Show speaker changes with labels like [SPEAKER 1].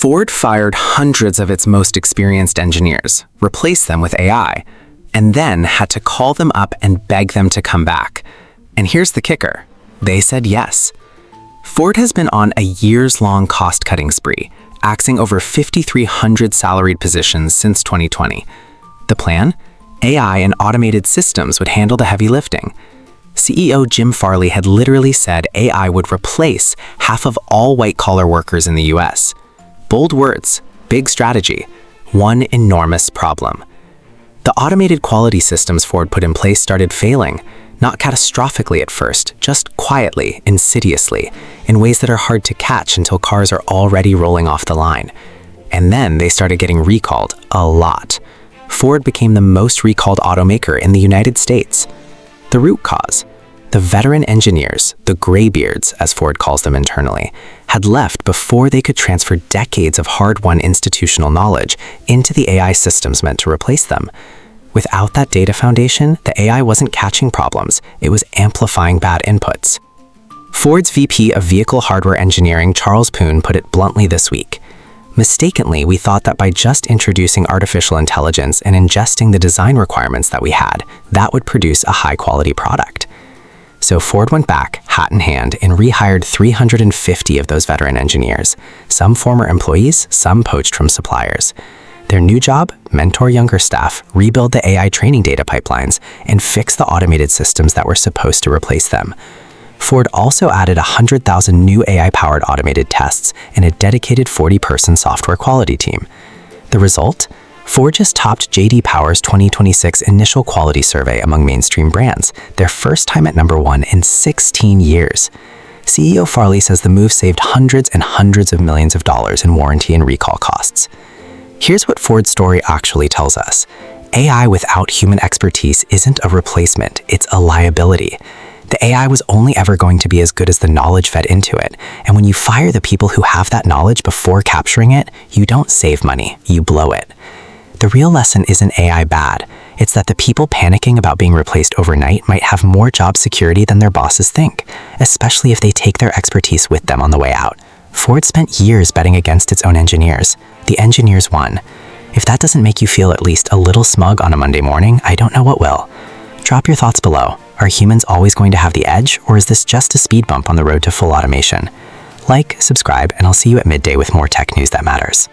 [SPEAKER 1] Ford fired hundreds of its most experienced engineers, replaced them with AI, and then had to call them up and beg them to come back. And here's the kicker. They said yes. Ford has been on a years-long cost-cutting spree, axing over 5,300 salaried positions since 2020. The plan? AI and automated systems would handle the heavy lifting. CEO Jim Farley had literally said AI would replace half of all white-collar workers in the US. Bold words, big strategy, one enormous problem. The automated quality systems Ford put in place started failing, not catastrophically at first, just quietly, insidiously, in ways that are hard to catch until cars are already rolling off the line. And then they started getting recalled a lot. Ford became the most recalled automaker in the United States. The root cause? The veteran engineers, the graybeards, as Ford calls them internally, had left before they could transfer decades of hard-won institutional knowledge into the AI systems meant to replace them. Without that data foundation, the AI wasn't catching problems, it was amplifying bad inputs. Ford's VP of Vehicle Hardware Engineering, Charles Poon, put it bluntly this week. Mistakenly, we thought that by just introducing artificial intelligence and ingesting the design requirements that we had, that would produce a high-quality product. So Ford went back, hat in hand, and rehired 350 of those veteran engineers, some former employees, some poached from suppliers. Their new job? Mentor younger staff, rebuild the AI training data pipelines, and fix the automated systems that were supposed to replace them. Ford also added 100,000 new AI-powered automated tests and a dedicated 40-person software quality team. The result? Ford just topped J.D. Power's 2026 initial quality survey among mainstream brands, their first time at #1 in 16 years. CEO Farley says the move saved hundreds and hundreds of millions of dollars in warranty and recall costs. Here's what Ford's story actually tells us. AI without human expertise isn't a replacement, it's a liability. The AI was only ever going to be as good as the knowledge fed into it, and when you fire the people who have that knowledge before capturing it, you don't save money, you blow it. The real lesson isn't AI bad, it's that the people panicking about being replaced overnight might have more job security than their bosses think, especially if they take their expertise with them on the way out. Ford spent years betting against its own engineers. The engineers won. If that doesn't make you feel at least a little smug on a Monday morning, I don't know what will. Drop your thoughts below. Are humans always going to have the edge, or is this just a speed bump on the road to full automation? Like, subscribe, and I'll see you at midday with more tech news that matters.